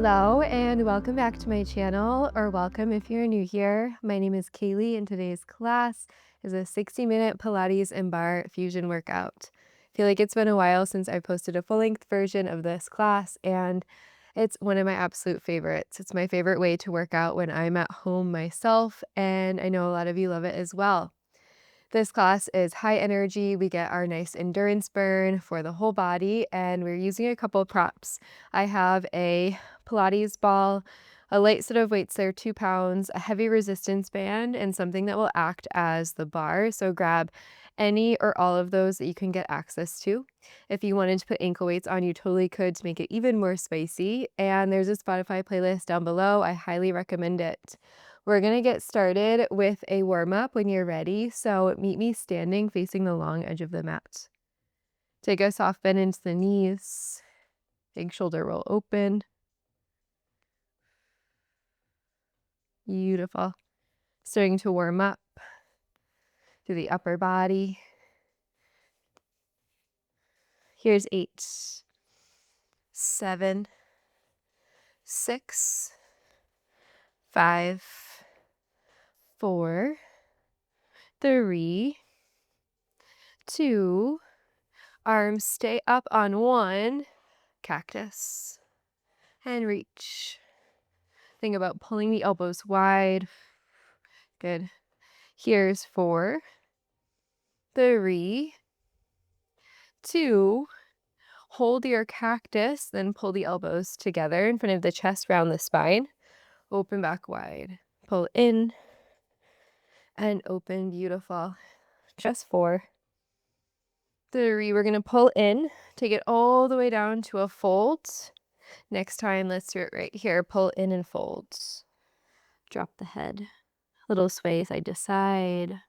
Hello and welcome back to my channel, or welcome if you're new here. My name is Kaylee and today's class is a 60-minute Pilates and Barre Fusion workout. I feel like it's been a while since I posted a full-length version of this class, and it's one of my absolute favorites. It's my favorite way to work out when I'm at home myself, and I know a lot of you love it as well. This class is high energy. We get our nice endurance burn for the whole body, and we're using a couple props. I have a Pilates ball, a light set of weights there, 2 pounds, a heavy resistance band, and something that will act as the bar. So grab any or all of those that you can get access to. If you wanted to put ankle weights on, you totally could to make it even more spicy. And there's a Spotify playlist down below. I highly recommend it. We're going to get started with a warm-up when you're ready, so meet me standing facing the long edge of the mat. Take a soft bend into the knees, big shoulder roll open. Beautiful. Starting to warm up through the upper body. Here's 8, 7, 6, 5, 4, 3, 2, arms stay up on 1, cactus, and reach. Think about pulling the elbows wide. Good. Here's 4, 3, 2, hold your cactus, then pull the elbows together in front of the chest, round the spine. Open back wide. Pull in and open. Beautiful. Just 4, 3. We're going to pull in, take it all the way down to a fold. Next time, let's do it right here. Pull in and fold. Drop the head. Little sway side to side.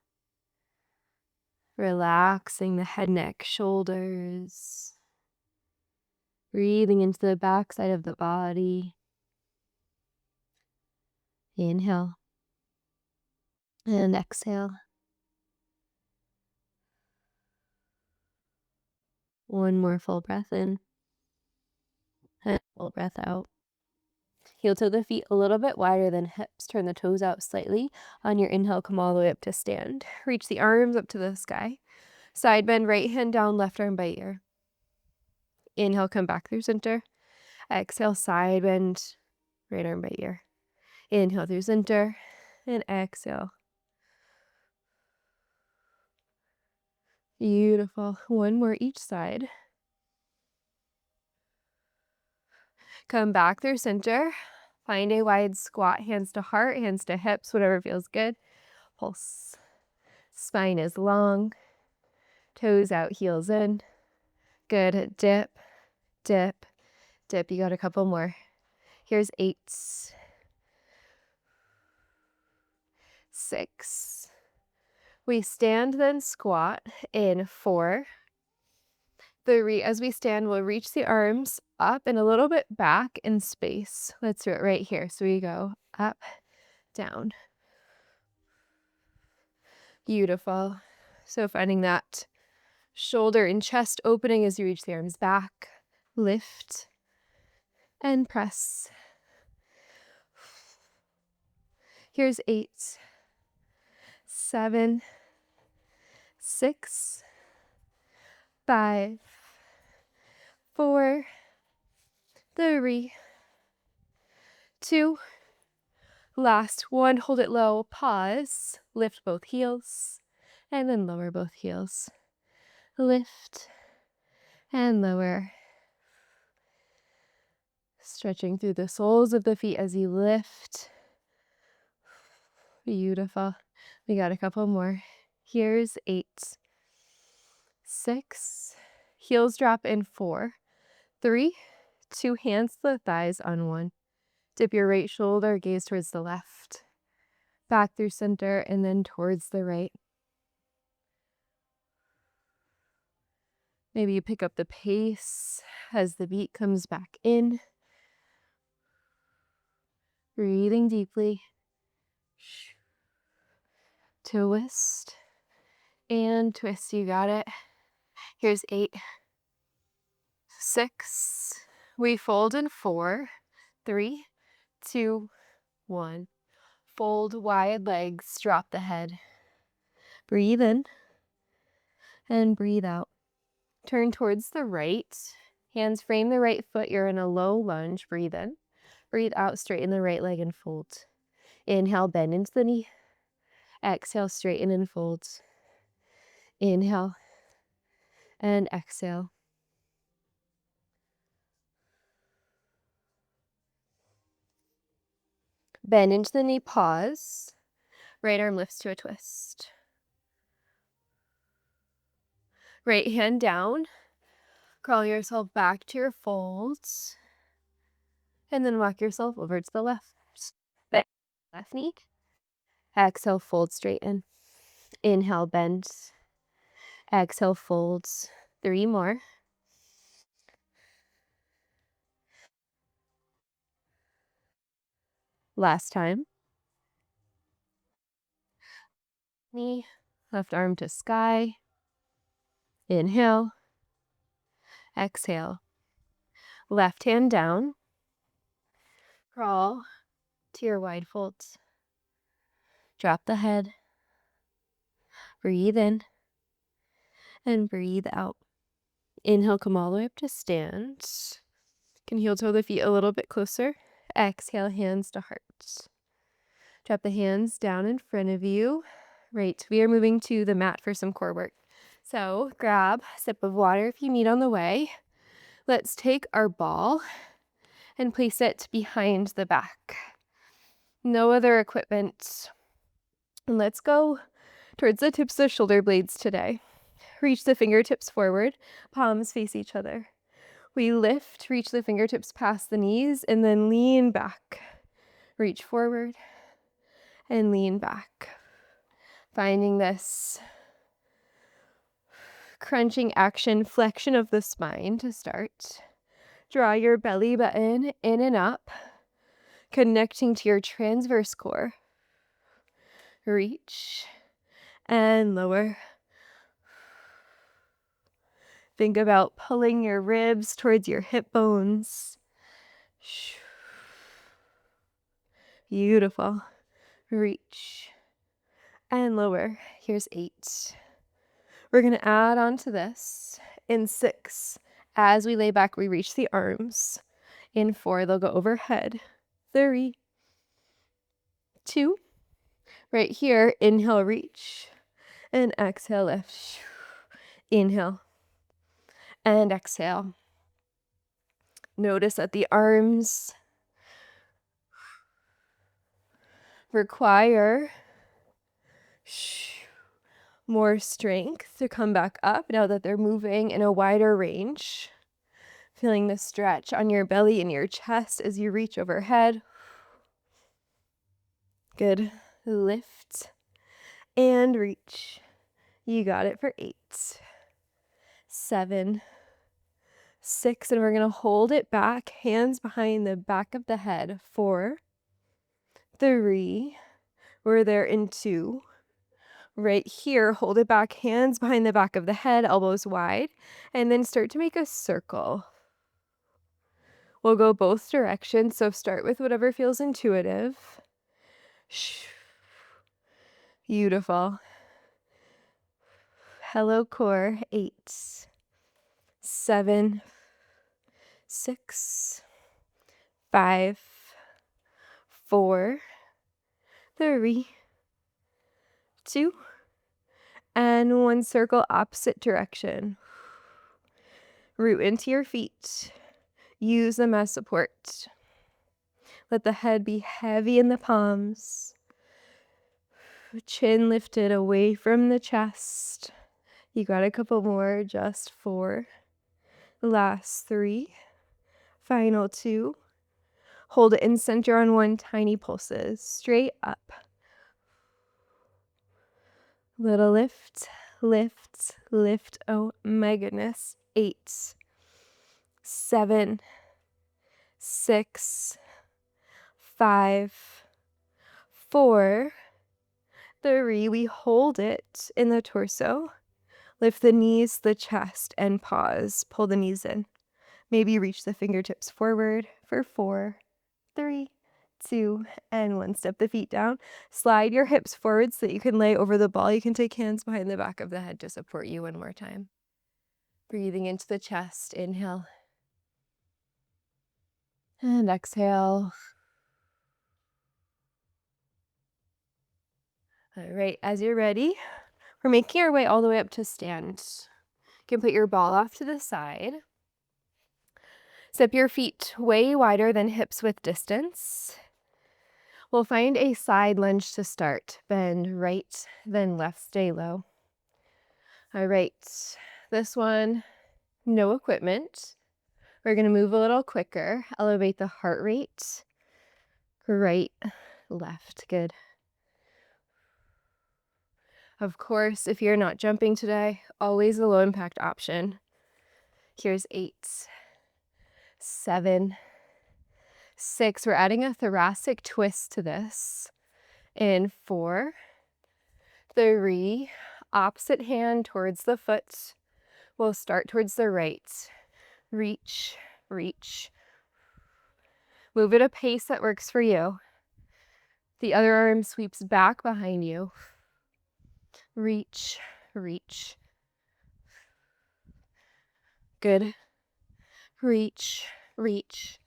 Relaxing the head, neck, shoulders. Breathing into the back side of the body. Inhale. And exhale. One more full breath in. And full breath out. Heel to the feet a little bit wider than hips. Turn the toes out slightly. On your inhale, come all the way up to stand. Reach the arms up to the sky. Side bend, right hand down, left arm by ear. Inhale, come back through center. Exhale, side bend, right arm by ear. Inhale through center, and exhale. Beautiful. One more each side. Come back through center. Find a wide squat, hands to heart, hands to hips, whatever feels good. Pulse. Spine is long. Toes out, heels in. Good. Dip, dip, dip. You got a couple more. Here's 8, 6. We stand, then squat in 4, 3. As we stand, we'll reach the arms up and a little bit back in space. Let's do it right here. So we go up, down. Beautiful. So finding that shoulder and chest opening as you reach the arms back. Lift and press. Here's 8, 7, 6, 5, 4, 3, 2. Last one. Hold it low. Pause. Lift both heels and then lower both heels. Lift and lower. Stretching through the soles of the feet as you lift. Beautiful. We got a couple more. Here's 8, 6. Heels drop in 4, 3, 2. Hands to the thighs on 1. Dip your right shoulder, gaze towards the left. Back through center and then towards the right. Maybe you pick up the pace as the beat comes back in. Breathing deeply. Twist and twist. You got it. Here's 8, 6. We fold in 4, 3, 2, 1. Fold wide legs, drop the head. Breathe in and breathe out. Turn towards the right. Hands frame the right foot. You're in a low lunge. Breathe in. Breathe out, straighten the right leg and fold. Inhale, bend into the knee. Exhale, straighten and fold. Inhale and exhale. Bend into the knee, pause. Right arm lifts to a twist. Right hand down. Crawl yourself back to your folds. And then walk yourself over to the left. Bend left knee. Exhale, fold, straighten. Inhale, bend. Exhale, folds. 3 more. Last time. Knee, left arm to sky. Inhale. Exhale. Left hand down. Crawl to your wide folds. Drop the head. Breathe in and breathe out. Inhale, come all the way up to stand. Can heel toe the feet a little bit closer. Exhale, hands to heart. Drop the hands down in front of you. Right, we are moving to the mat for some core work. So grab a sip of water if you need on the way. Let's take our ball and place it behind the back. No other equipment. And let's go towards the tips of shoulder blades today. Reach the fingertips forward, palms face each other. We lift, reach the fingertips past the knees, and then lean back. Reach forward and lean back. Finding this crunching action, flexion of the spine to start. Draw your belly button in and up, connecting to your transverse core. Reach and lower. Think about pulling your ribs towards your hip bones. Beautiful. Reach and lower. Here's 8. We're going to add on to this in 6. As we lay back, we reach the arms. In 4, they'll go overhead. 3, 2. Right here, inhale, reach. And exhale, lift. Inhale. And exhale. Notice that the arms require more strength to come back up now that they're moving in a wider range. Feeling the stretch on your belly and your chest as you reach overhead. Good. Lift and reach. You got it for 8, 7, 6, and we're going to hold it back, hands behind the back of the head. 4, 3, we're there in 2. Right here, hold it back, hands behind the back of the head, elbows wide, and then start to make a circle. We'll go both directions, so start with whatever feels intuitive. Beautiful. Hello, core. 8, 7, 6, 5, 4, 3, 2, and 1. Circle opposite direction. Root into your feet. Use them as support. Let the head be heavy in the palms. Chin lifted away from the chest. You got a couple more, just 4. Last 3. Final 2. Hold it in center on 1, tiny pulses. Straight up. Little lift, lift, lift. Oh my goodness. 8, 7, 6, 5, 4, 3. We hold it in the torso. Lift the knees, the chest, and pause. Pull the knees in. Maybe reach the fingertips forward for 4, 3, 2, and 1. Step the feet down. Slide your hips forward so that you can lay over the ball. You can take hands behind the back of the head to support you one more time. Breathing into the chest. Inhale. And exhale. All right, as you're ready, we're making our way all the way up to stand. You can put your ball off to the side. Step your feet way wider than hips width distance. We'll find a side lunge to start. Bend right, then left, stay low. All right, this one, no equipment. We're gonna move a little quicker. Elevate the heart rate. Right, left, good. Of course, if you're not jumping today, always a low impact option. Here's 8, 7, 6. We're adding a thoracic twist to this. In 4, 3, opposite hand towards the foot. We'll start towards the right. Reach, reach. Move at a pace that works for you. The other arm sweeps back behind you. Reach, reach. Good. Reach, reach.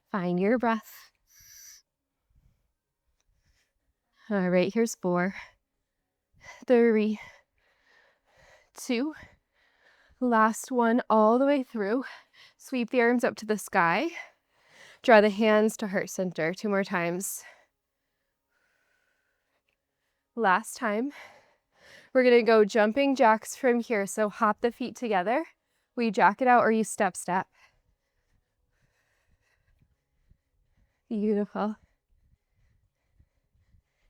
Find your breath. All right, here's 4, 3, 2. Last one all the way through. Sweep the arms up to the sky. Draw the hands to heart center. 2 more times. Last time. We're gonna go jumping jacks from here. So hop the feet together. We jack it out or you step, step. Beautiful.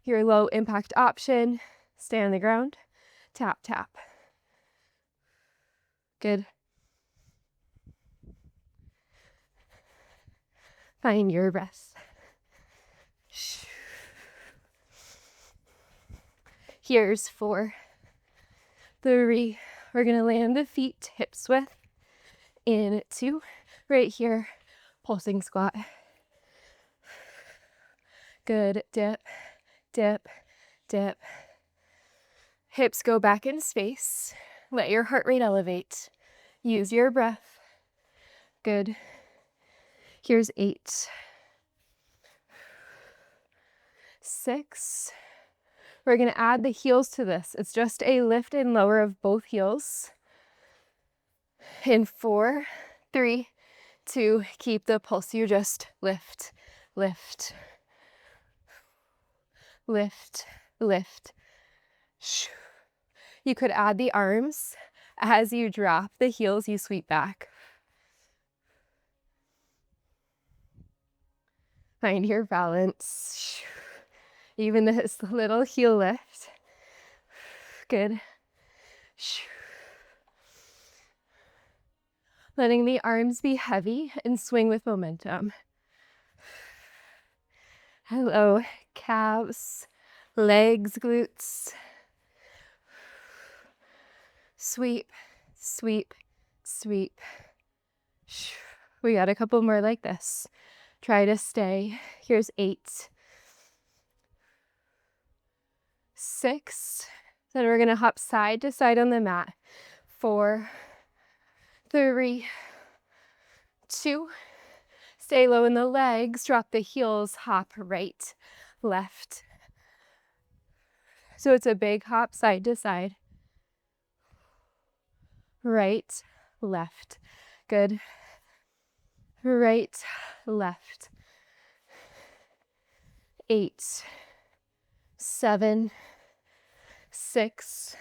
Your low impact option, stay on the ground, tap, tap. Good. Find your breath. Here's 4, 3. We're gonna land the feet hips width. In 2, right here, pulsing squat. Good, dip, dip, dip. Hips go back in space. Let your heart rate elevate. Use your breath. Good. Here's 8, 6. We're gonna add the heels to this. It's just a lift and lower of both heels. In 4, 3, 2, keep the pulse. You just lift, lift, lift, lift. You could add the arms. As you drop the heels, you sweep back. Find your balance. Even this little heel lift. Good. Letting the arms be heavy and swing with momentum. Hello, calves, legs, glutes. Sweep, sweep, sweep. We got a couple more like this. Try to stay. Here's 8, 6. Then we're gonna hop side to side on the mat. 4, 3, 2. Stay low in the legs, drop the heels, hop right, left. So it's a big hop side to side. Right, left. Good. Right, left. 8, 7, 6,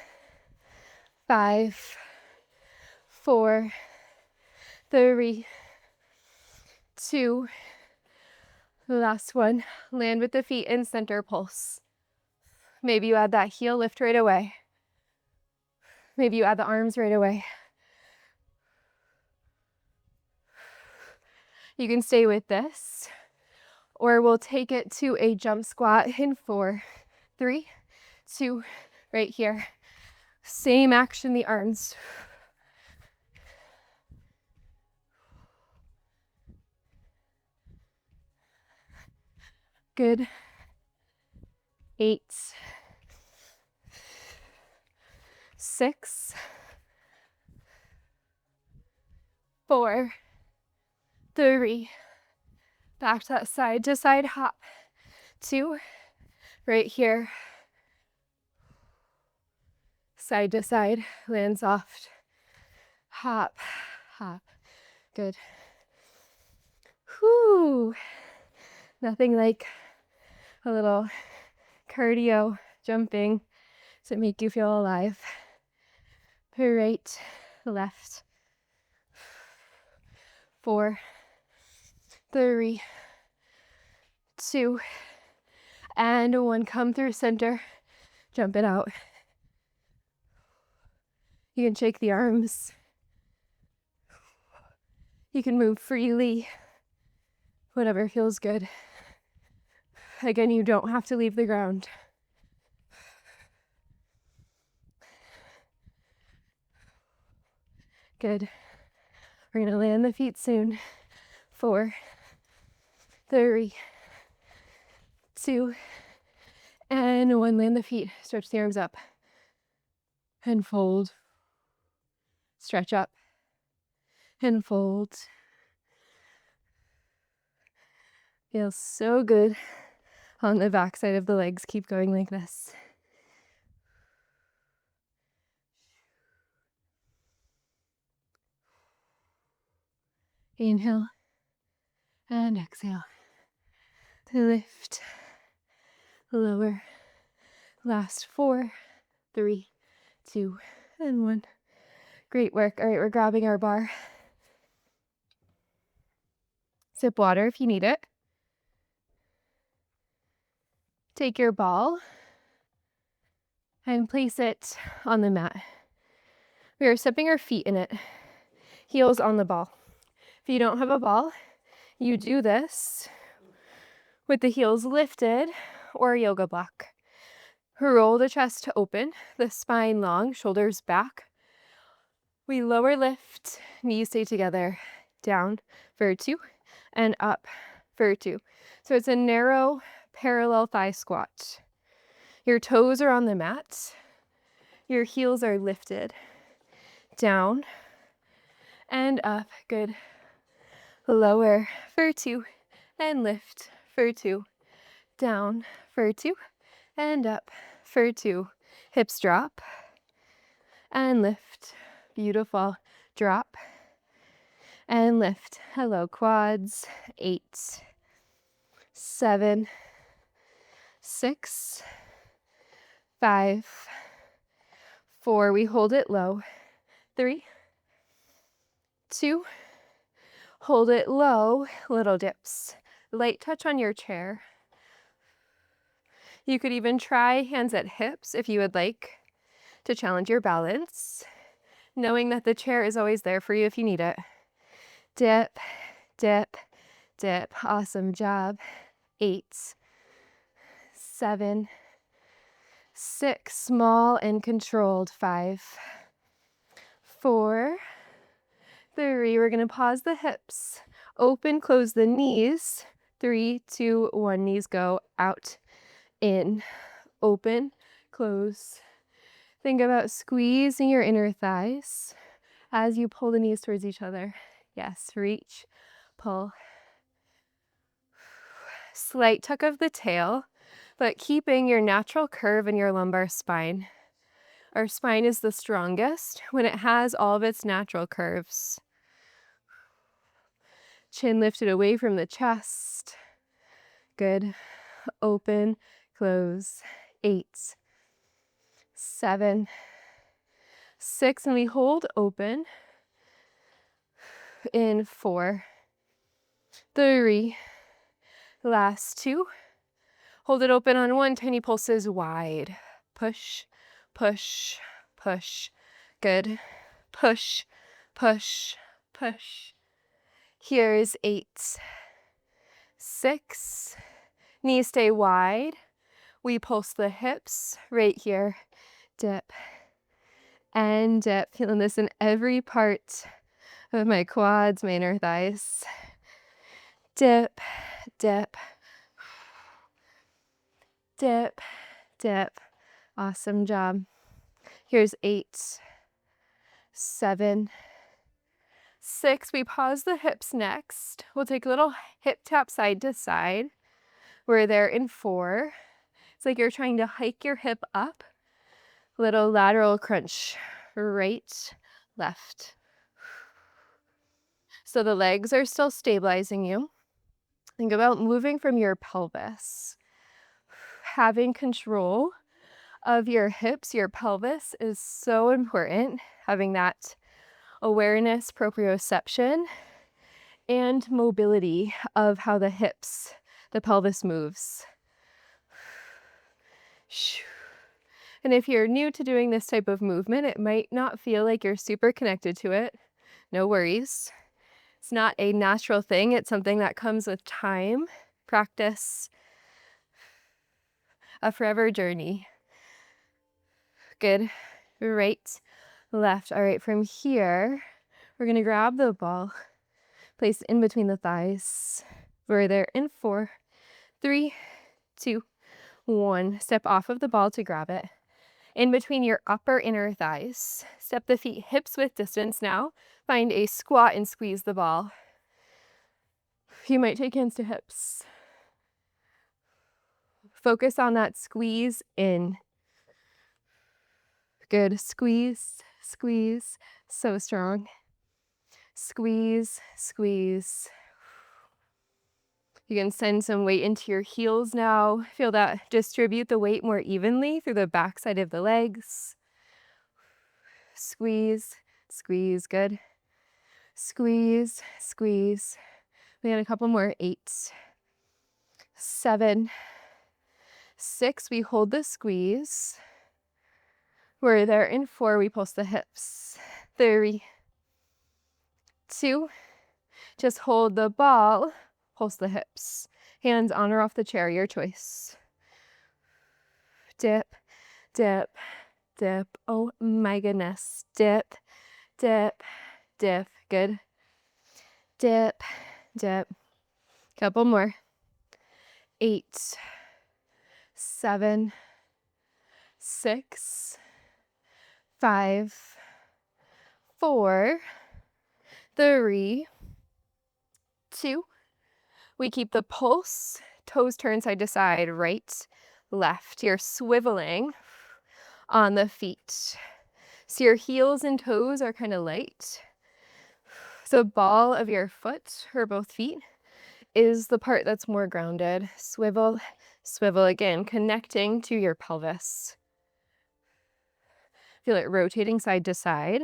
5, 4, 3, 2. Last one. Land with the feet in center pulse. Maybe you add that heel lift right away. Maybe you add the arms right away. You can stay with this, or we'll take it to a jump squat in 4, 3, 2, right here. Same action, the arms. Good. 8, 6, 4, 3. Back to that side to side hop. 2, right here. Side to side, land soft. Hop, hop. Good. Whew. Nothing like a little cardio jumping to make you feel alive. Right, left. 4, 3, 2, and 1. Come through center. Jump it out. You can shake the arms. You can move freely. Whatever feels good. Again, you don't have to leave the ground. Good. We're going to land the feet soon. 4, 3, 2, and 1. Land the feet. Stretch the arms up. And fold. Stretch up. And fold. Feels so good on the back side of the legs. Keep going like this. Inhale and exhale. To lift, lower. Last 4, 3, 2, and 1. Great work. All right, we're grabbing our bar. Sip water if you need it. Take your ball and place it on the mat. We are stepping our feet in it, heels on the ball. If you don't have a ball, you do this with the heels lifted or a yoga block. Roll the chest to open, the spine long, shoulders back. We lower lift, knees stay together, down for 2, and up for 2. So it's a narrow parallel thigh squat. Your toes are on the mat. Your heels are lifted, down and up. Good. Lower for 2, and lift for 2. Down for 2, and up for 2. Hips drop and lift. Beautiful. Drop and lift. Hello, quads. 8, 7, 6, 5, 4. We hold it low. 3, 2. Hold it low. Little dips. Light touch on your chair. You could even try hands at hips if you would like to challenge your balance, knowing that the chair is always there for you if you need it. Dip, dip, dip. Awesome job. 8, 7, 6. Small and controlled. 5, 4, 3. We're going to pause the hips. Open, close the knees. 3, 2, 1. Knees go out, in, open, close. Think about squeezing your inner thighs as you pull the knees towards each other. Yes, reach, pull. Slight tuck of the tail, but keeping your natural curve in your lumbar spine. Our spine is the strongest when it has all of its natural curves. Chin lifted away from the chest. Good. Open, close. 8, 7, 6, and we hold open. In 4, 3. Last 2. Hold it open on 1. Tiny pulses wide. Push, push, push. Good. Push, push, push. Here is 8, 6. Knees stay wide. We pulse the hips right here. Dip and dip. Feeling this in every part of my quads, my inner thighs. Dip, dip. dip, dip. Awesome job. Here's 8, 7, 6. We pause the hips next. We'll take a little hip tap side to side. We're there in 4. It's like you're trying to hike your hip up. Little lateral crunch. Right, left. So the legs are still stabilizing you. Think about moving from your pelvis. Having control of your hips, your pelvis is so important. Having that awareness, proprioception, and mobility of how the hips, the pelvis moves. And if you're new to doing this type of movement, it might not feel like you're super connected to it. No worries. It's not a natural thing. It's something that comes with time, practice, a forever journey. Good. Right, left. All right, from here, we're going to grab the ball, place it in between the thighs. We're there in 4, 3, 2, 1. Step off of the ball to grab it. In between your upper inner thighs. Step the feet hips width distance now. Find a squat and squeeze the ball. You might take hands to hips. Focus on that squeeze in. Good. Squeeze, squeeze. So strong. Squeeze, squeeze. You can send some weight into your heels now. Feel that. Distribute the weight more evenly through the back side of the legs. Squeeze, squeeze. Good. Squeeze, squeeze. We got a couple more. 8, 7, 6. We hold the squeeze. We're there in 4. We pulse the hips. 3, 2. Just hold the ball. Pulse the hips. Hands on or off the chair, your choice. Dip, dip, dip. Oh my goodness. Dip, dip, dip. Good. Dip, dip. Couple more. 8, 7, 6, 5, 4, 3, 2. We keep the pulse, toes turn side to side, right, left. You're swiveling on the feet. So your heels and toes are kind of light. So ball of your foot, or both feet, is the part that's more grounded. Swivel, swivel again, connecting to your pelvis. Feel it rotating side to side.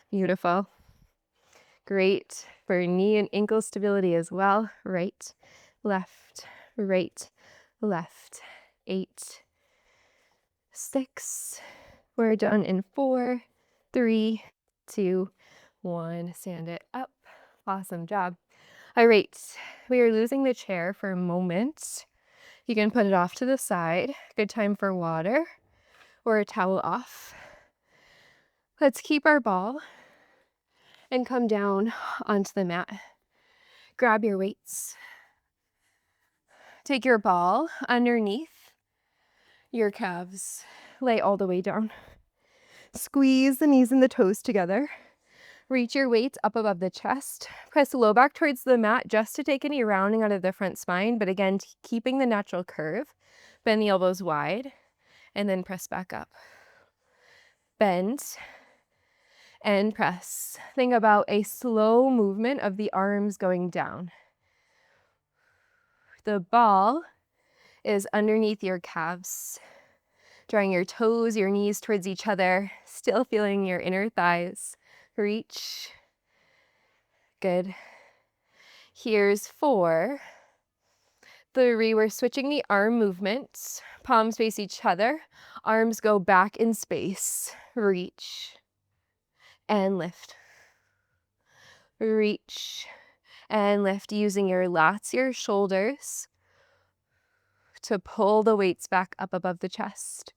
Beautiful. Great for knee and ankle stability as well. Right, left, right, left. 8, 6. We're done in 4, 3, 2, 1. Stand it up. Awesome job. All right, we are losing the chair for a moment. You can put it off to the side. Good time for water or a towel off. Let's keep our ball and come down onto the mat. Grab your weights. Take your ball underneath your calves. Lay all the way down. Squeeze the knees and the toes together. Reach your weights up above the chest. Press the low back towards the mat just to take any rounding out of the front spine, but again, keeping the natural curve. Bend the elbows wide and then press back up. Bend and press. Think about a slow movement of the arms going down. The ball is underneath your calves. Drawing your toes, your knees towards each other. Still feeling your inner thighs. Reach. Good. Here's 4, 3. We're switching the arm movements. Palms face each other. Arms go back in space. Reach. And lift. Reach. And lift, using your lats, your shoulders, to pull the weights back up above the chest.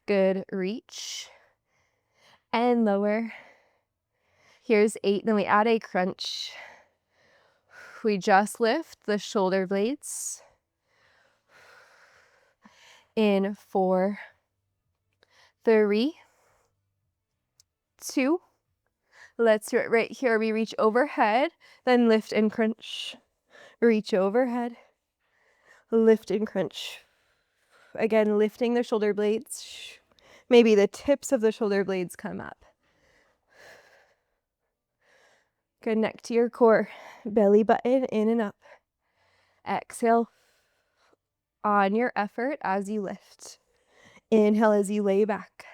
Good. Reach. And lower. Here's 8. Then we add a crunch. We just lift the shoulder blades. In 4, 3, 2. Let's do it right here. We reach overhead, then lift and crunch. Reach overhead, lift and crunch. Again, lifting the shoulder blades. Maybe the tips of the shoulder blades come up. Connect to your core. Belly button in and up. Exhale on your effort as you lift. Inhale as you lay back.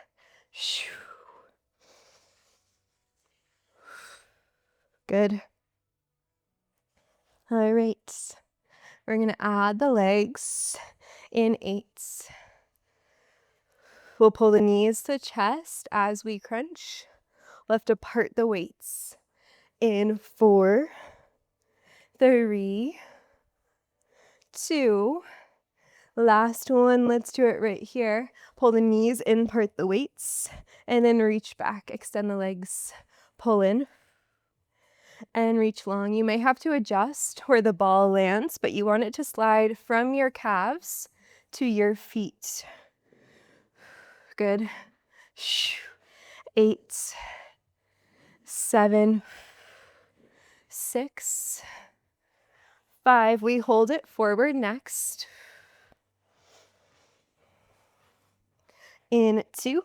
Good. All right. We're going to add the legs in 8. We'll pull the knees to chest as we crunch. Lift apart the weights. In 4, 3, 2. Last one. Let's do it right here. Pull the knees in, part the weights, and then reach back. Extend the legs. Pull in and reach long. You may have to adjust where the ball lands, but you want it to slide from your calves to your feet. Good. 8, 7, 6, 5. We hold it forward next. In 2.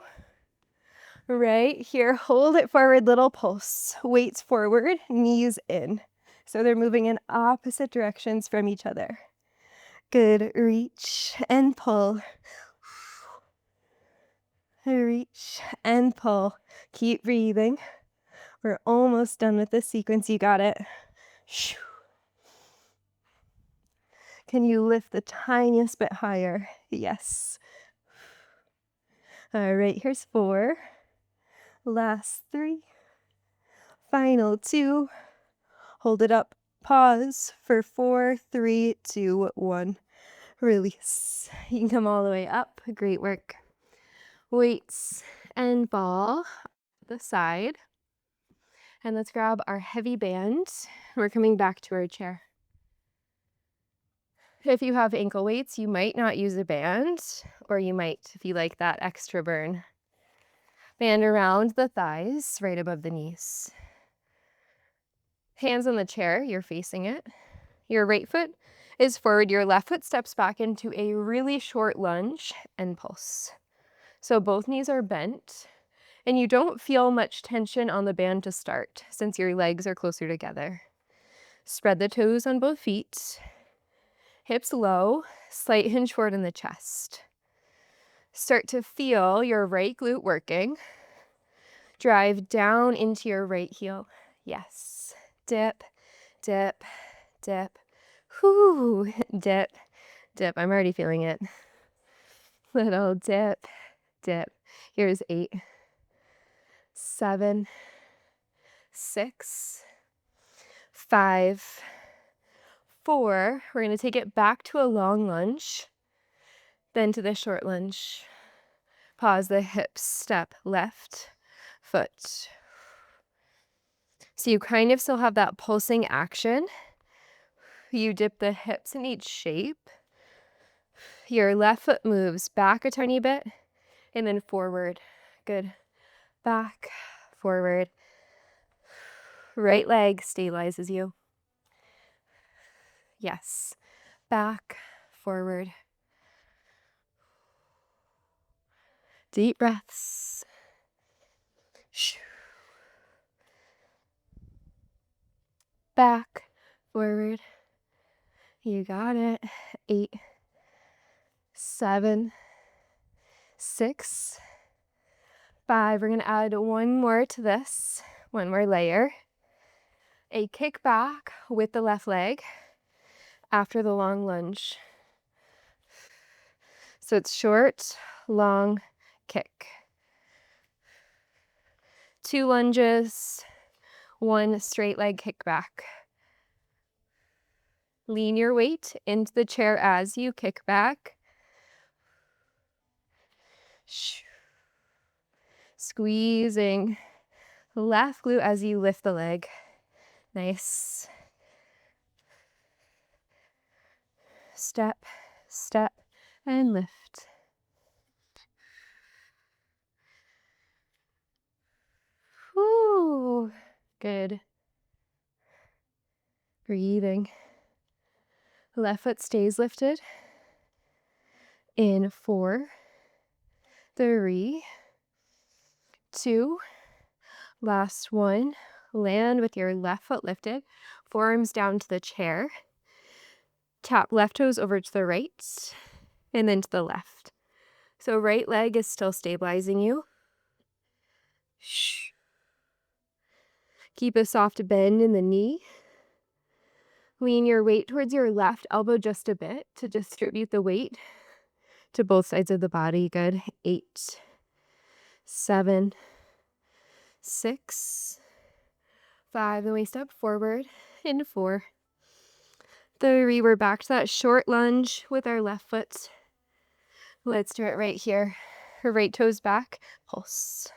Right here, hold it forward, little pulse. Weights forward, knees in. So they're moving in opposite directions from each other. Good. Reach and pull. Reach and pull. Keep breathing. We're almost done with this sequence. You got it. Can you lift the tiniest bit higher? Yes. All right, here's 4. Last 3. Final 2. Hold it up. Pause for 4, 3, 2, 1. Release. You can come all the way up. Great work. Weights and ball the side. And let's grab our heavy band. We're coming back to our chair. If you have ankle weights, you might not use a band, or you might if you like that extra burn. Band around the thighs, right above the knees. Hands on the chair, you're facing it. Your right foot is forward, your left foot steps back into a really short lunge and pulse. So both knees are bent, and you don't feel much tension on the band to start, since your legs are closer together. Spread the toes on both feet. Hips low, slight hinge forward in the chest. Start to feel your right glute working. Drive down into your right heel. Yes. Dip, dip, dip. Whoo, dip, dip. I'm already feeling it. Little dip, dip. Here's 8, 7, 6, 5, 4. We're going to take it back to a long lunge, then to the short lunge. Pause the hips, step left foot. So you kind of still have that pulsing action. You dip the hips in each shape. Your left foot moves back a tiny bit and then forward. Good. Back, forward. Right leg stabilizes you. Yes. Back, forward. Deep breaths. Back, forward. You got it. 8, 7, 6, 5. We're going to add one more to this, one more layer. A kick back with the left leg after the long lunge. So it's short, long kick. 2 lunges, 1 straight leg kick back. Lean your weight into the chair as you kick back. Squeezing left glute as you lift the leg. Nice. Step, step, and lift. Ooh, good. Breathing. Left foot stays lifted. In 4, 3, 2, last one. Land with your left foot lifted, forearms down to the chair. Tap left toes over to the right and then to the left. So right leg is still stabilizing you. Shh. Keep a soft bend in the knee. Lean your weight towards your left elbow just a bit to distribute the weight to both sides of the body. Good. 8, 7, 6, 5. Then we step forward in 4, 3. We're back to that short lunge with our left foot. Let's do it right here. Her right toes back. Pulse.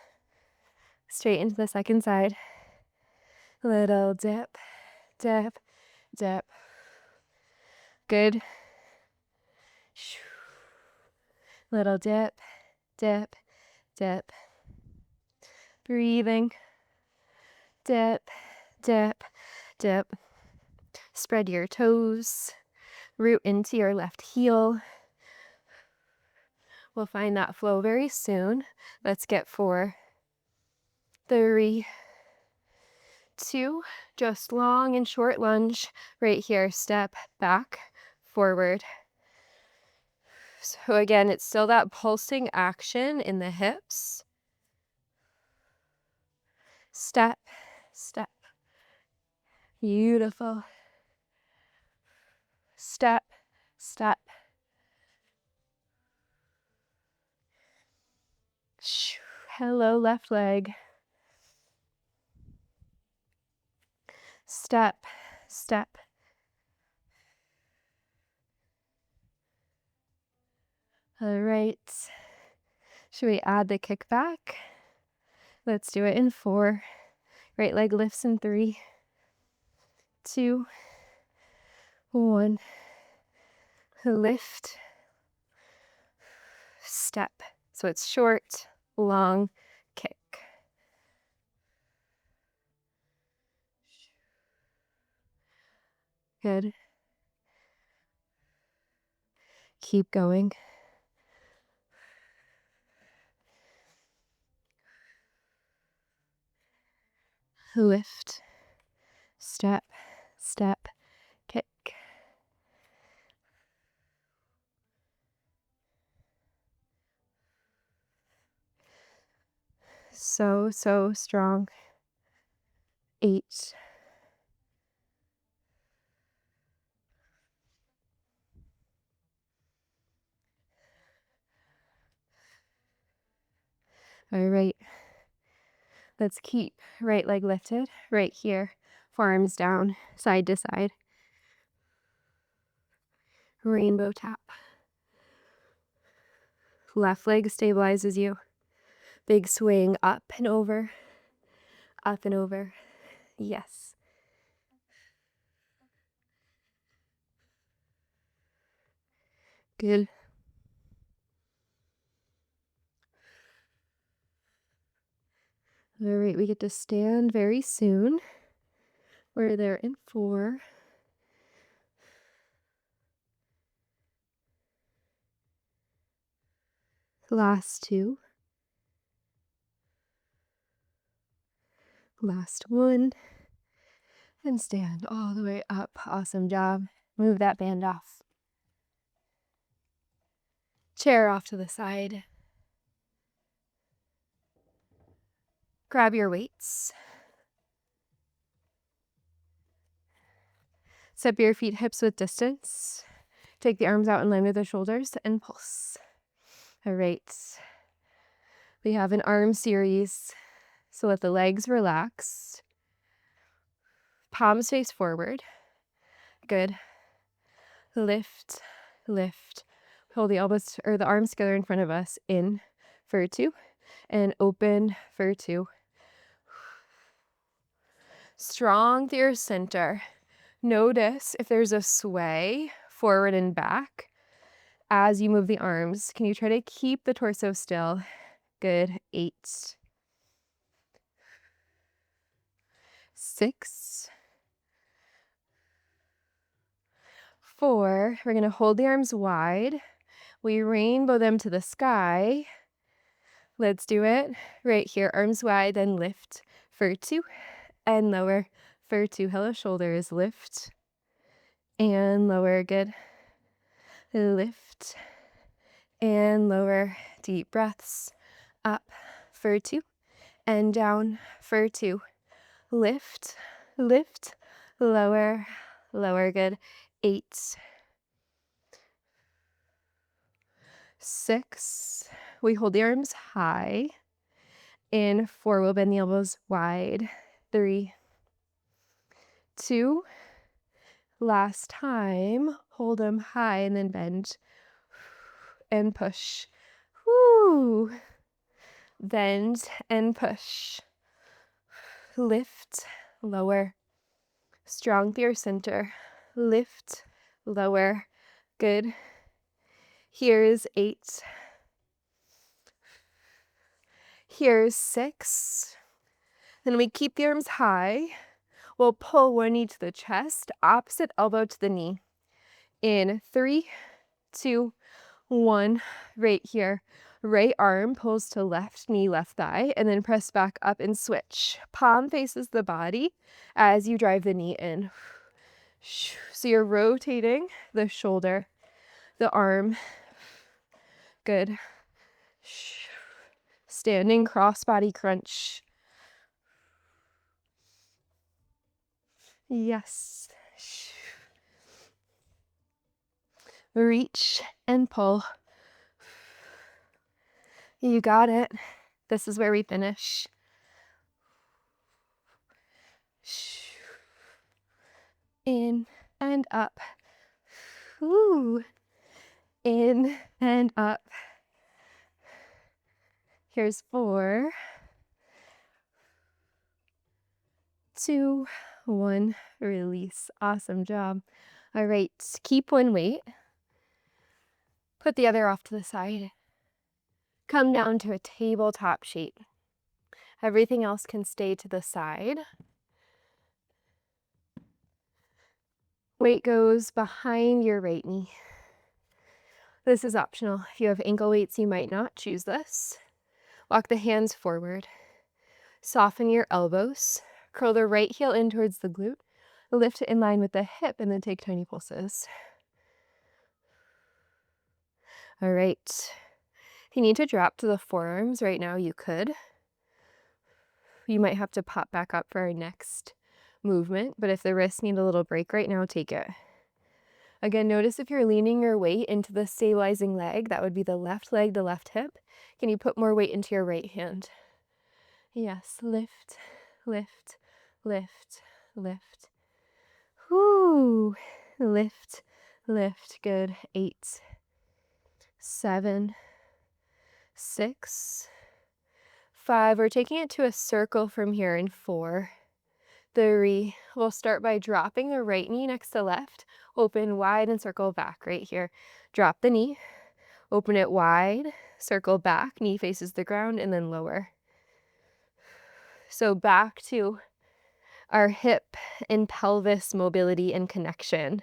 Straight into the second side. Little dip, dip, dip. Good. Little dip, dip, dip. Breathing. Dip, dip, dip. Spread your toes. Root into your left heel. We'll find that flow very soon. Let's get 4, 3, 2. Just long and short lunge. Right here. Step back, forward. So again, it's still that pulsing action in the hips. Step, step. Beautiful. Step, step. Hello, left leg. Step, step. All right. Should we add the kickback? Let's do it in 4. Right leg lifts in 3, 2, 1. Lift. Step. So it's short, long, kick. Good. Keep going. Lift. Step, step, kick. So strong. 8. All right. Let's keep right leg lifted right here. Forearms down, side to side. Rainbow tap. Left leg stabilizes you. Big swing up and over. Up and over. Yes. Good. All right, we get to stand very soon. We're there in 4. Last 2. Last 1. And stand all the way up. Awesome job. Move that band off. Chair off to the side. Grab your weights. Step your feet hips width distance. Take the arms out in line with the shoulders and pulse. All right. We have an arm series. So let the legs relax. Palms face forward. Good. Lift, lift. Hold the elbows or the arms together in front of us. In for 2 and open for 2. Strong through your center. Notice if there's a sway forward and back as you move the arms. Can you try to keep the torso still? Good. 8. 6, 4. We're going to hold the arms wide. We rainbow them to the sky. Let's do it right here. Arms wide, then lift for 2 and lower for 2. Hello, shoulders. Lift and lower. Good. Lift and lower. Deep breaths. Up for 2 and down for 2. Lift, lift, lower, lower. Good. 8, 6. We hold the arms high. In 4, we'll bend the elbows wide. 3, 2. Last time. Hold them high and then bend and push. Woo. Bend and push. Lift, lower. Strong through your center. Lift, lower. Good. Here's 8. Here's 6. Then we keep the arms high. We'll pull one knee to the chest, opposite elbow to the knee. In 3, 2, 1. Right here. Right arm pulls to left knee, left thigh, and then press back up and switch. Palm faces the body as you drive the knee in. So you're rotating the shoulder, the arm. Good. Standing crossbody crunch. Yes. Reach and pull. You got it. This is where we finish. In and up. Ooh. In and up. Here's 4, 2, 1. Release. Awesome job. All right, keep one weight. Put the other off to the side. Come down to a tabletop shape. Everything else can stay to the side. Weight goes behind your right knee. This is optional. If you have ankle weights, you might not choose this. Walk the hands forward. Soften your elbows. Curl the right heel in towards the glute. Lift it in line with the hip and then take tiny pulses. All right. If you need to drop to the forearms right now, you could. You might have to pop back up for our next movement, but if the wrists need a little break right now, take it. Again, notice if you're leaning your weight into the stabilizing leg, that would be the left leg, the left hip. Can you put more weight into your right hand? Yes, lift, lift, lift, lift. Whoo, lift, lift. Good. 8, 7, 6, 5. We're taking it to a circle from here in 4, 3. We'll start by dropping the right knee next to left. Open wide and circle back right here. Drop the knee, open it wide, circle back, knee faces the ground, and then lower. So back to our hip and pelvis mobility and connection.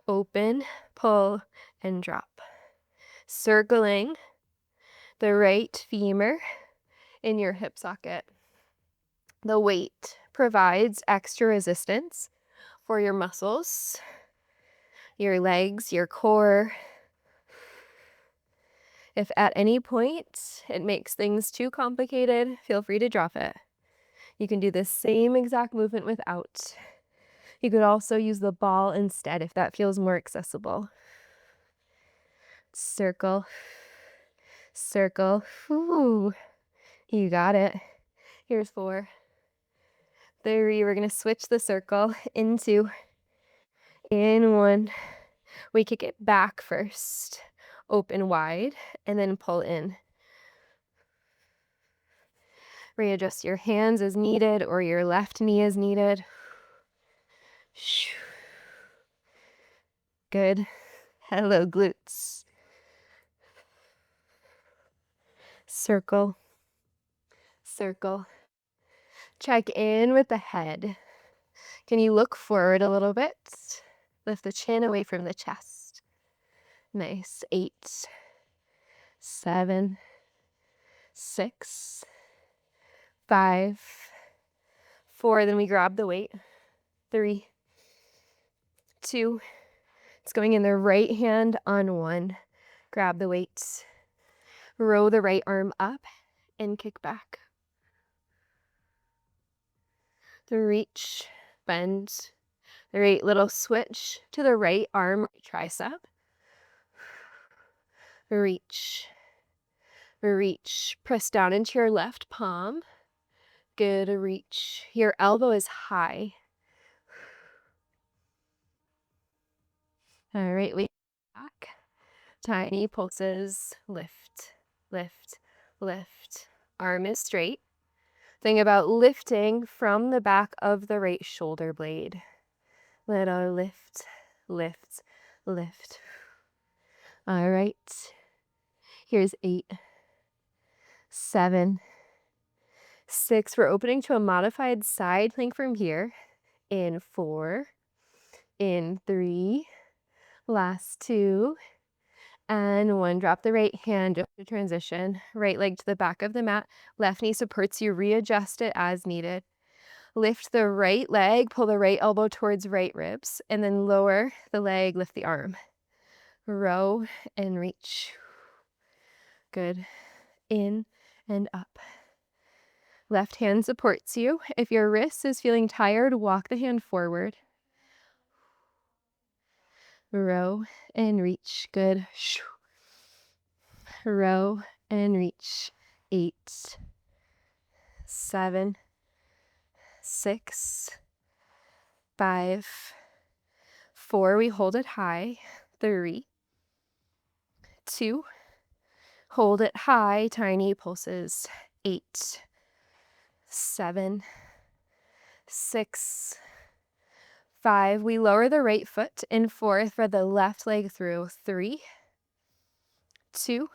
Open, pull, and drop. Circling the right femur in your hip socket. The weight provides extra resistance for your muscles, your legs, your core. If at any point it makes things too complicated, feel free to drop it. You can do the same exact movement without. You could also use the ball instead if that feels more accessible. Circle, circle. Ooh, you got it. Here's 4, 3. We're going to switch the circle into in 1. We kick it back first. Open wide and then pull in. Readjust your hands as needed or your left knee as needed. Good. Hello, glutes. Circle, circle. Check in with the head. Can you look forward a little bit? Lift the chin away from the chest. Nice. 8, 7, 6, 5, 4. Then we grab the weight. 3, 2. It's going in the right hand on 1. Grab the weights. Row the right arm up and kick back. The reach, bend. The right little switch to the right arm, tricep. Reach. Reach. Press down into your left palm. Good reach. Your elbow is high. All right, we back. Tiny pulses. Lift, lift, lift. Arm is straight. Think about lifting from the back of the right shoulder blade. Little lift, lift, lift. All right. Here's 8, 7, 6. We're opening to a modified side plank from here. In 4, in 3, last 2, and 1. Drop the right hand to transition. Right leg to the back of the mat. Left knee supports you. Readjust it as needed. Lift the right leg, pull the right elbow towards right ribs, and then lower the leg, lift the arm. Row and reach. Good. In and up. Left hand supports you. If your wrist is feeling tired, walk the hand forward. Row and reach. Good. Row and reach. 8, 7, 6, 5, 4. We hold it high. 3, 2. Hold it high. Tiny pulses. 8, 7, 6, 5. We lower the right foot. In 4, thread the left leg through. 3, 2,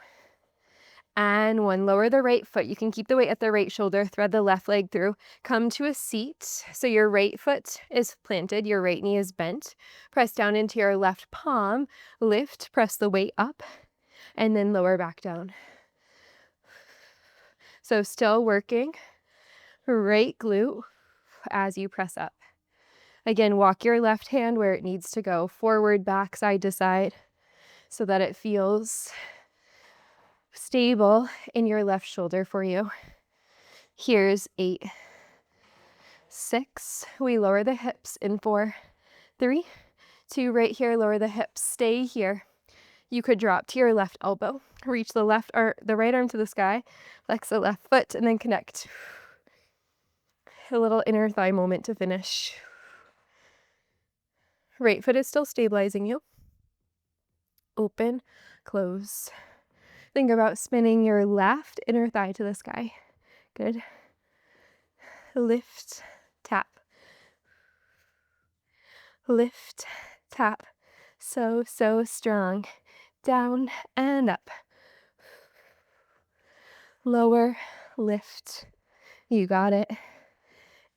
and 1. Lower the right foot. You can keep the weight at the right shoulder. Thread the left leg through. Come to a seat. So your right foot is planted. Your right knee is bent. Press down into your left palm. Lift. Press the weight up. And then lower back down. So still working right glute as you press up. Again, walk your left hand where it needs to go. Forward, back, side to side. So that it feels stable in your left shoulder for you. Here's 8, 6. We lower the hips in 4, 3, 2. Right here, lower the hips. Stay here. You could drop to your left elbow. Reach the right arm to the sky. Flex the left foot and then connect. A little inner thigh moment to finish. Right foot is still stabilizing you. Open, close. Think about spinning your left inner thigh to the sky. Good. Lift, tap. Lift, tap. So strong. Down and up. Lower, lift. You got it.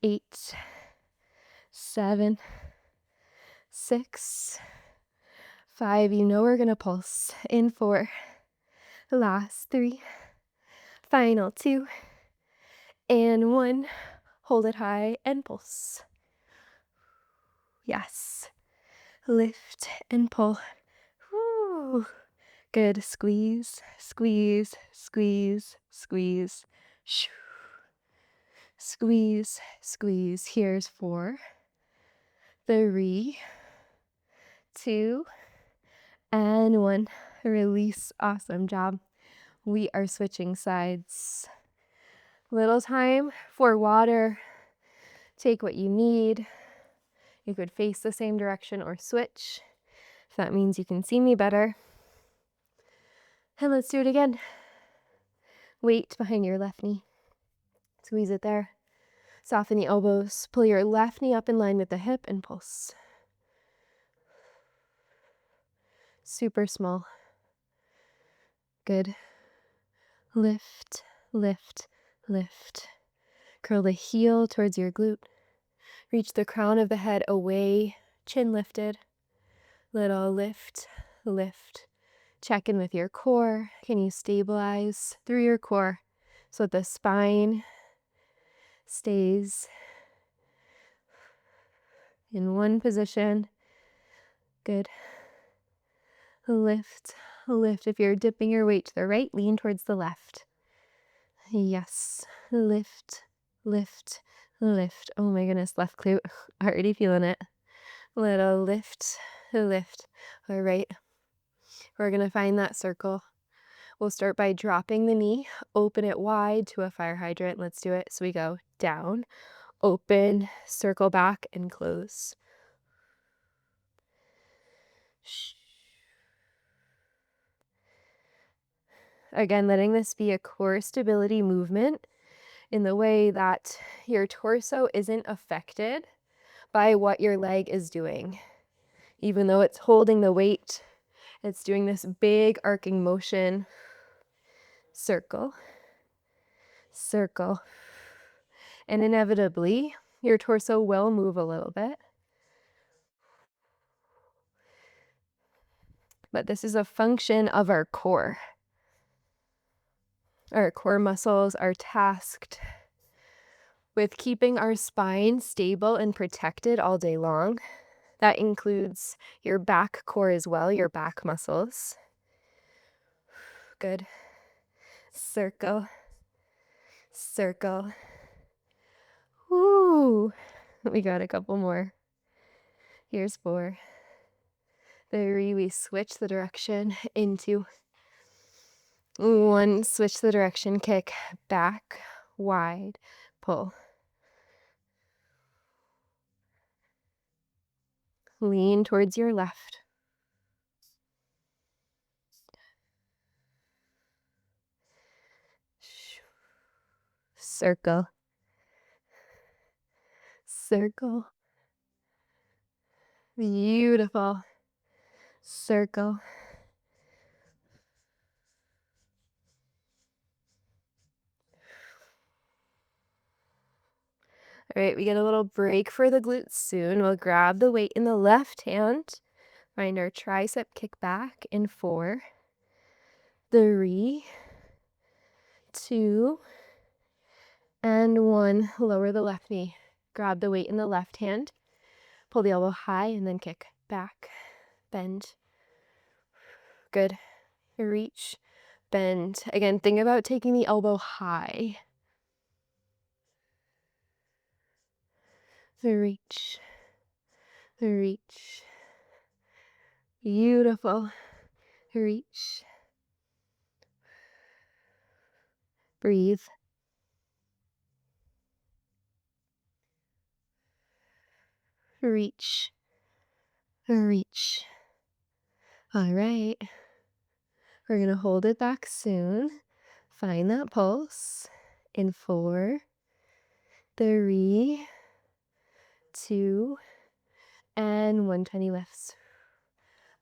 8, 7, 6, 5. You know we're gonna pulse. In 4. Last 3. Final 2. And 1. Hold it high and pulse. Yes. Lift and pull. Woo. Good. Squeeze, squeeze, squeeze, squeeze. Shoo. Squeeze, squeeze. Here's 4, 3, 2, and 1. Release. Awesome job. We are switching sides. Little time for water. Take what you need. You could face the same direction or switch, if that means you can see me better. And let's do it again. Weight behind your left knee. Squeeze it there. Soften the elbows. Pull your left knee up in line with the hip and pulse. Super small. Good. Lift, lift, lift. Curl the heel towards your glute. Reach the crown of the head away, chin lifted. Little lift, lift. Check in with your core. Can you stabilize through your core so that the spine stays in one position? Good. Lift, lift. If you're dipping your weight to the right, lean towards the left. Yes. Lift, lift, lift. Oh my goodness, left glute. Already feeling it. Little lift, lift. All right. We're going to find that circle. We'll start by dropping the knee, open it wide to a fire hydrant. Let's do it. So we go down, open, circle back, and close. Again, letting this be a core stability movement in the way that your torso isn't affected by what your leg is doing. Even though it's holding the weight, it's doing this big arcing motion. Circle, circle. And inevitably, your torso will move a little bit. But this is a function of our core. Our core muscles are tasked with keeping our spine stable and protected all day long. That includes your back core as well, your back muscles. Good. Circle, circle. Woo! We got a couple more. Here's 4. 3, we switch the direction into 1, switch the direction, kick, back, wide, pull. Lean towards your left. Circle, circle. Beautiful. Circle. All right, we get a little break for the glutes soon. We'll grab the weight in the left hand. Find our tricep kick back in 4, 3, 2, and 1. Lower the left knee. Grab the weight in the left hand. Pull the elbow high and then kick back. Bend. Good. Reach. Bend. Again, think about taking the elbow high. Reach. Reach. Beautiful. Reach. Breathe. Reach. Reach. All right. We're going to hold it back soon. Find that pulse in 4, 3, 2, and 1. Tiny lifts.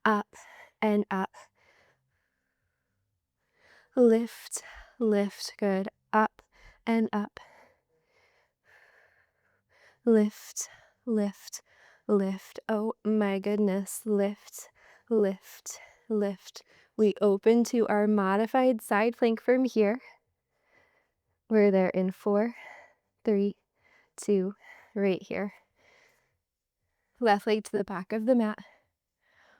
Up and up. Lift, lift. Good. Up and up. Lift, lift, lift. Oh my goodness. Lift, lift, lift. We open to our modified side plank from here. We're there in 4, 3, 2, right here. Left leg to the back of the mat.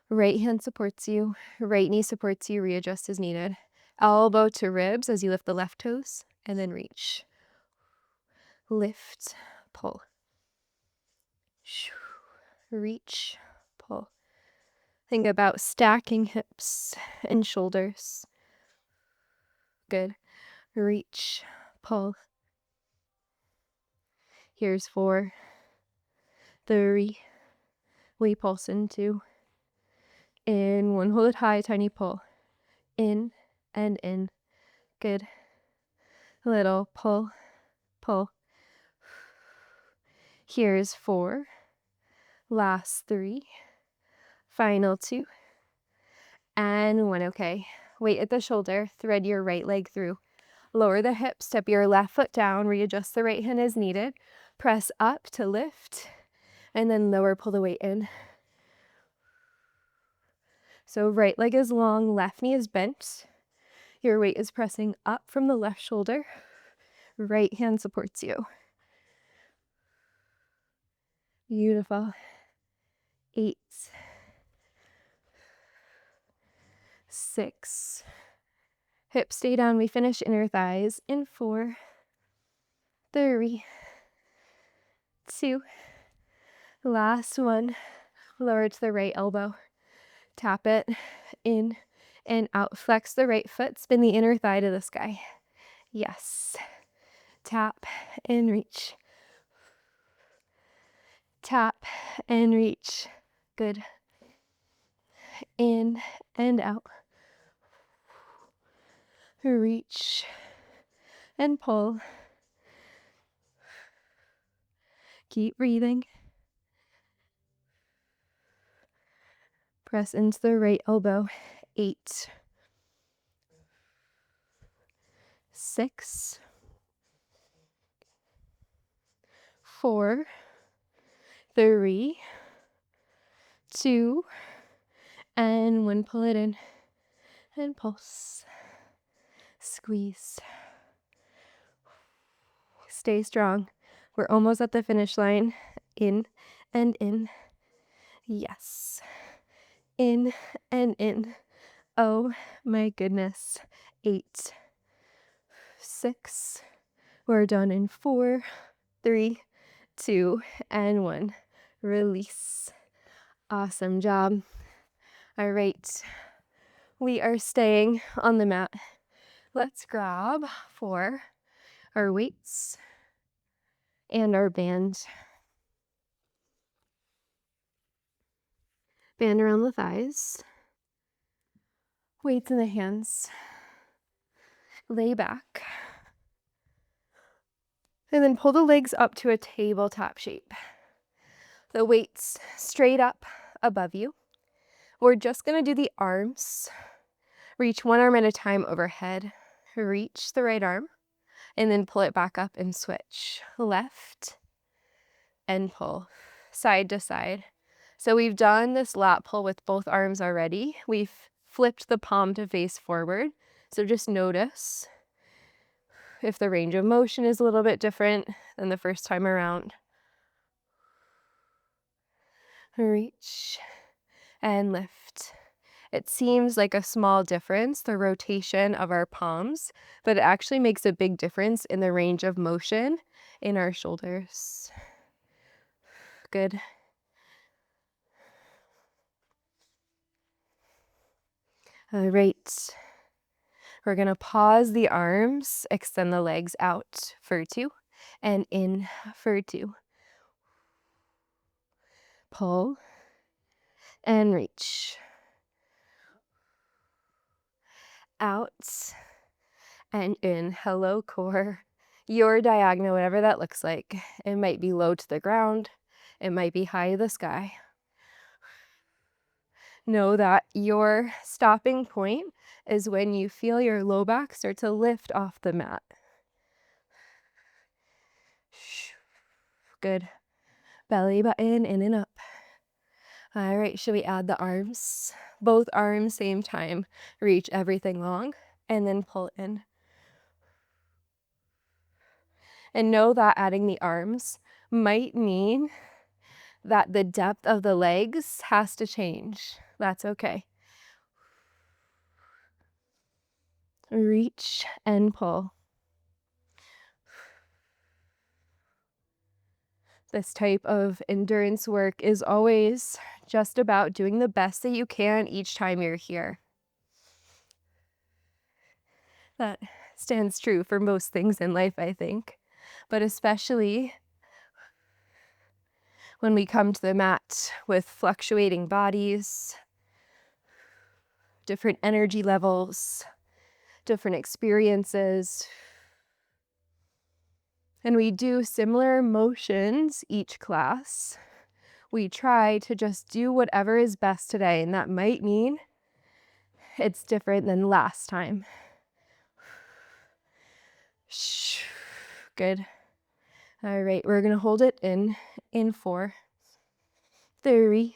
Right hand supports you. Right knee supports you. Readjust as needed. Elbow to ribs as you lift the left toes, and then reach. Lift, pull. Reach, pull. Think about stacking hips and shoulders. Good. Reach, pull. Here's 4, 3. We pulse into. In 1, hold it high, tiny pull. In and in. Good. Little pull, pull. Here's 4. Last 3. Final 2. And 1. Okay. Weight at the shoulder. Thread your right leg through. Lower the hips, step your left foot down, readjust the right hand as needed. Press up to lift, and then lower, pull the weight in. So right leg is long, left knee is bent. Your weight is pressing up from the left shoulder. Right hand supports you. Beautiful. 8, 6. Hips stay down. We finish inner thighs in 4, 3, 2. Last one. Lower to the right elbow. Tap it in and out. Flex the right foot. Spin the inner thigh to the sky. Yes. Tap and reach. Tap and reach. Good. In and out. Reach and pull. Keep breathing. Press into the right elbow. 8, 6, 4, 3, 2, and 1. Pull it in and pulse. Squeeze. Stay strong. We're almost at the finish line. In and in. Yes. In and in. Oh my goodness. 8, 6. We're done in 4, 3, 2, and 1. Release. Awesome job. All right. We are staying on the mat. Let's grab for our weights and our band. Band around the thighs. Weights in the hands. Lay back. And then pull the legs up to a tabletop shape. The weights straight up above you. We're just going to do the arms. Reach one arm at a time overhead. Reach the right arm. And then pull it back up and switch. Left and pull. Side to side. So we've done this lat pull with both arms already. We've flipped the palm to face forward. So just notice if the range of motion is a little bit different than the first time around. Reach and lift. It seems like a small difference, the rotation of our palms, but it actually makes a big difference in the range of motion in our shoulders. Good. All right. We're going to pause the arms, extend the legs out for 2, and in for 2. Pull and reach. Out and in. Hello, core. Your diagonal, whatever that looks like. It might be low to the ground. It might be high to the sky. Know that your stopping point is when you feel your low back start to lift off the mat. Good. Belly button in and up. All right, should we add the arms? Both arms, same time. Reach everything long and then pull in. And know that adding the arms might mean that the depth of the legs has to change. That's okay. Reach and pull. This type of endurance work is always just about doing the best that you can each time you're here. That stands true for most things in life, I think, but especially when we come to the mat with fluctuating bodies, different energy levels, different experiences, and we do similar motions each class. We try to just do whatever is best today, and that might mean it's different than last time. Good. All right, we're gonna hold it in 4, 3,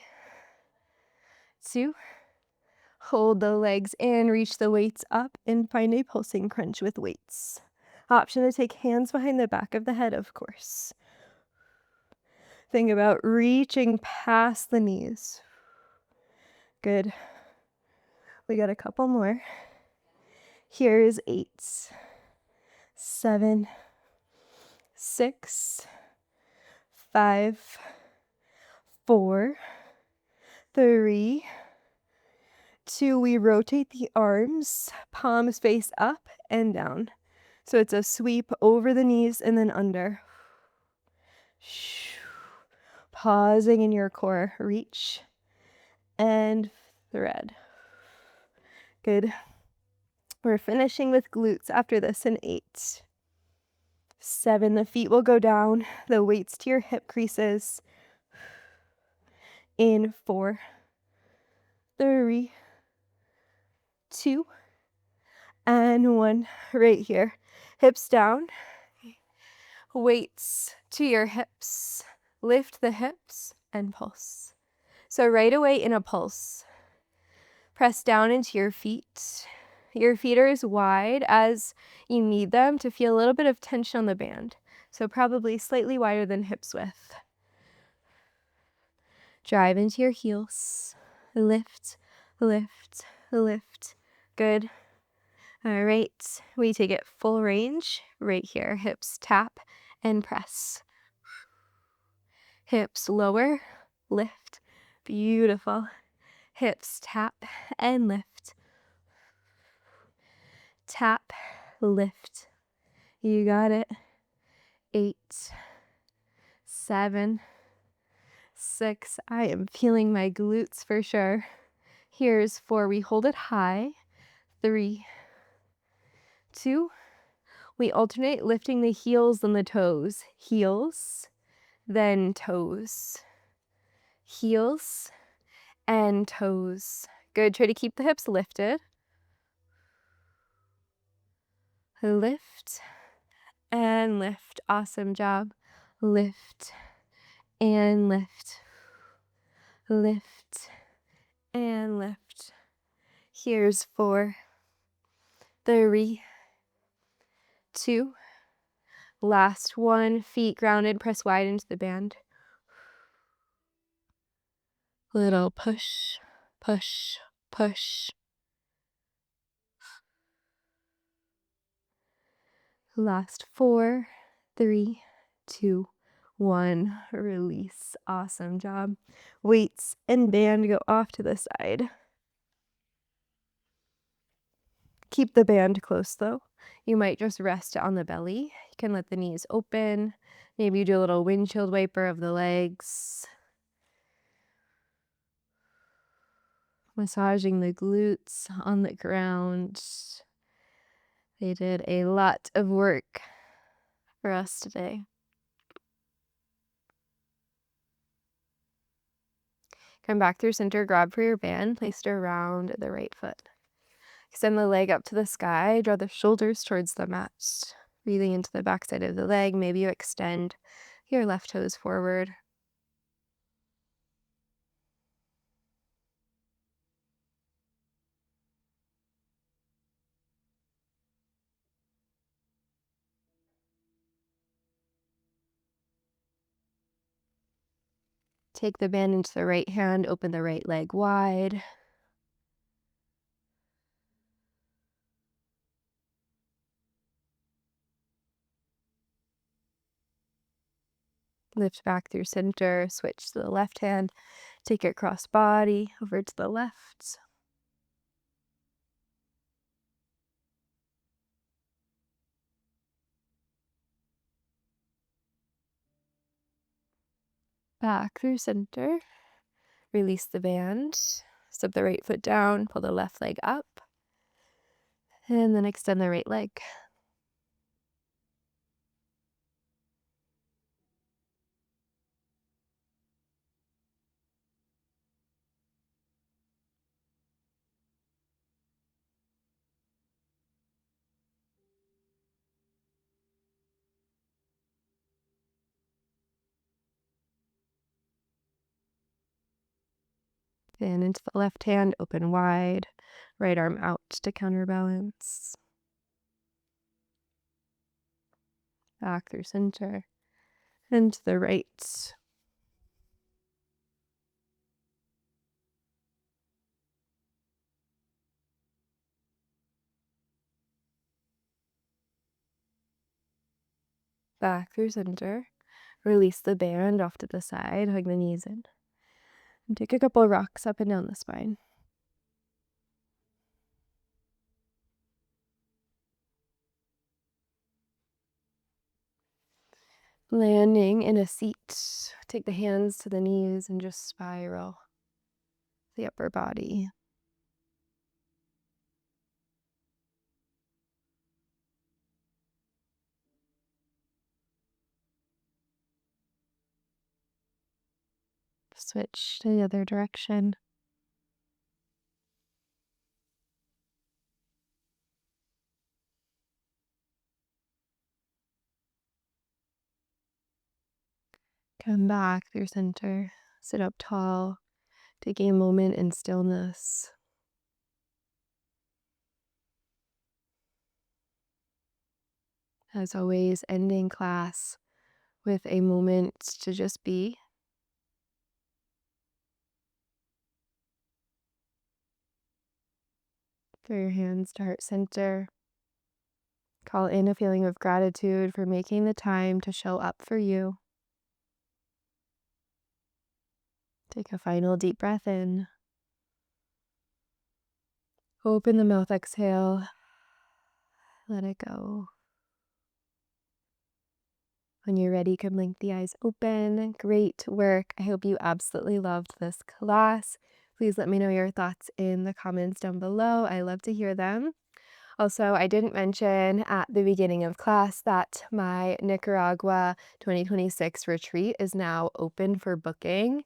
2. Hold the legs and reach the weights up and find a pulsing crunch with weights. Option to take hands behind the back of the head, of course. Think about reaching past the knees. Good. We got a couple more. Here's 8, 7, 6, 5, 4, 3, 2. We rotate the arms, palms face up and down. So it's a sweep over the knees and then under. Pausing in your core. Reach and thread. Good. We're finishing with glutes after this in 8, 7. The feet will go down, the weights to your hip creases. In 4, 3, 2, and 1. Right here. Hips down. Weights to your hips. Lift the hips and pulse. So right away in a pulse, press down into your feet. Your feet are as wide as you need them to feel a little bit of tension on the band. So probably slightly wider than hips width. Drive into your heels. Lift, lift, lift. Good. All right, we take it full range right here. Hips tap and press. Hips lower, lift. Beautiful. Hips tap and lift. Tap, lift. You got it. 8, 7, 6. I am feeling my glutes for sure. Here's 4. We hold it high. 3, 2. We alternate lifting the heels and the toes. Heels, then toes. Heels and toes. Good. Try to keep the hips lifted. Lift and lift. Awesome job. Lift and lift. Lift and lift. Here's 4, 3, 2. Last 1. Feet grounded. Press wide into the band. Little push, push, push. Last 4, 3, 2, 1. Release. Awesome job. Weights and band go off to the side. Keep the band close though. You might just rest on the belly. You can let the knees open. Maybe you do a little windshield wiper of the legs. Massaging the glutes on the ground. They did a lot of work for us today. Come back through center, grab for your band, place it around the right foot. Extend the leg up to the sky, draw the shoulders towards the mat. Breathing into the backside of the leg, maybe you extend your left toes forward. Take the band into the right hand, open the right leg wide. Lift back through center, switch to the left hand, take it cross body over to the left. Back through center, release the band, step the right foot down, pull the left leg up, and then extend the right leg. in into the left hand, open wide, right arm out to counterbalance. Back through center and to the right. Back through center. Release the band off to the side, hug the knees in. And take a couple rocks up and down the spine. Landing in a seat. Take the hands to the knees and just spiral the upper body. Switch to the other direction. Come back through center. Sit up tall. Taking a moment in stillness. As always, ending class with a moment to just be. Throw your hands to heart center. Call in a feeling of gratitude for making the time to show up for you. Take a final deep breath in. Open the mouth, exhale. Let it go. When you're ready, you can blink the eyes open. Great work. I hope you absolutely loved this class. Please let me know your thoughts in the comments down below. I love to hear them. Also, I didn't mention at the beginning of class that my Nicaragua 2026 retreat is now open for booking.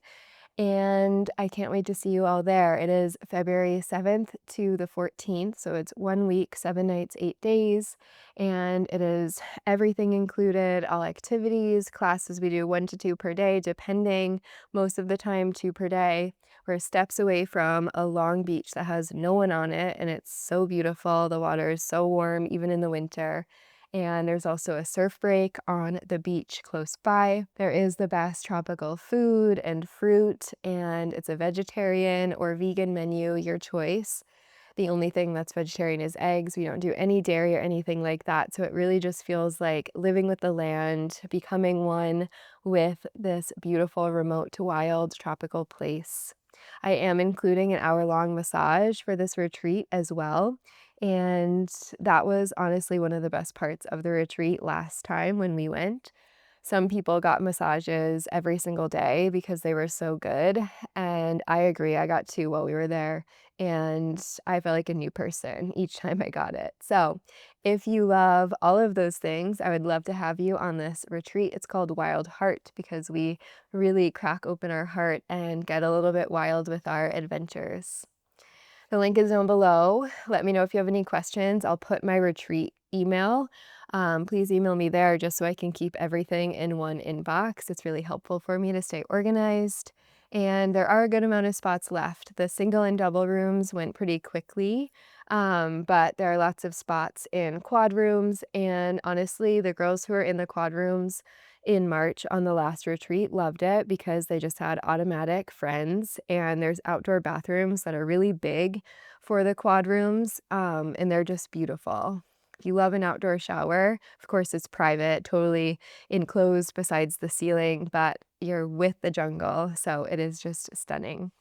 And I can't wait to see you all there. It is February 7th to the 14th, so it's 1 week, 7 nights, 8 days, and it is everything included, all activities, classes. We do 1 to 2 per day, depending, most of the time 2 per day. We're steps away from a long beach that has no one on it, and it's so beautiful. The water is so warm, even in the winter. And there's also a surf break on the beach close by. There is the best tropical food and fruit, and it's a vegetarian or vegan menu, your choice. The only thing that's vegetarian is eggs. We don't do any dairy or anything like that. So it really just feels like living with the land, becoming one with this beautiful, remote, wild, tropical place. I am including an hour-long massage for this retreat as well. And that was honestly one of the best parts of the retreat last time when we went. Some people got massages every single day because they were so good. And I agree, I got 2 while we were there. And I felt like a new person each time I got it. So if you love all of those things, I would love to have you on this retreat. It's called Wild Heart because we really crack open our heart and get a little bit wild with our adventures. The link is down below. Let me know if you have any questions. I'll put my retreat email. Please email me there just so I can keep everything in one inbox. It's really helpful for me to stay organized. And there are a good amount of spots left. The single and double rooms went pretty quickly, but there are lots of spots in quad rooms. And honestly, the girls who are in the quad rooms in March on the last retreat loved it because they just had automatic friends, and there's outdoor bathrooms that are really big for the quad rooms, and they're just beautiful. If you love an outdoor shower, of course it's private, totally enclosed besides the ceiling, but you're with the jungle, so it is just stunning.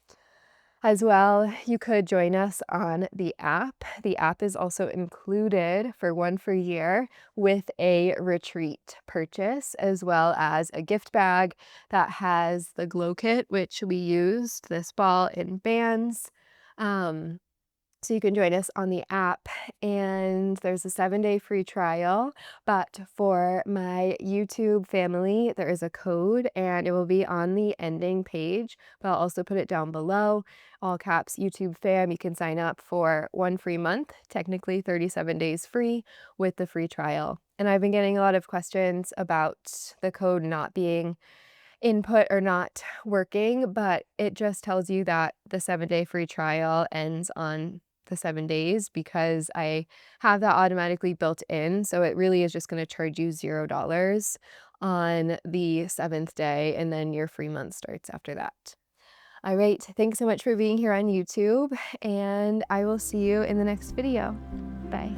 As well, you could join us on the app. The app is also included for one free year with a retreat purchase, as well as a gift bag that has the glow kit, which we used, this ball and bands. So you can join us on the app, and there's a 7-day free trial. But for my YouTube family, there is a code, and it will be on the ending page, but I'll also put it down below. All caps YouTube fam, you can sign up for 1 free month, technically 37 days free with the free trial. And I've been getting a lot of questions about the code not being input or not working, but it just tells you that the 7-day free trial ends on the 7 days because I have that automatically built in, so it really is just gonna charge you $0 on the 7th day, and then your free month starts after that. All right, thanks so much for being here on YouTube, and I will see you in the next video. Bye.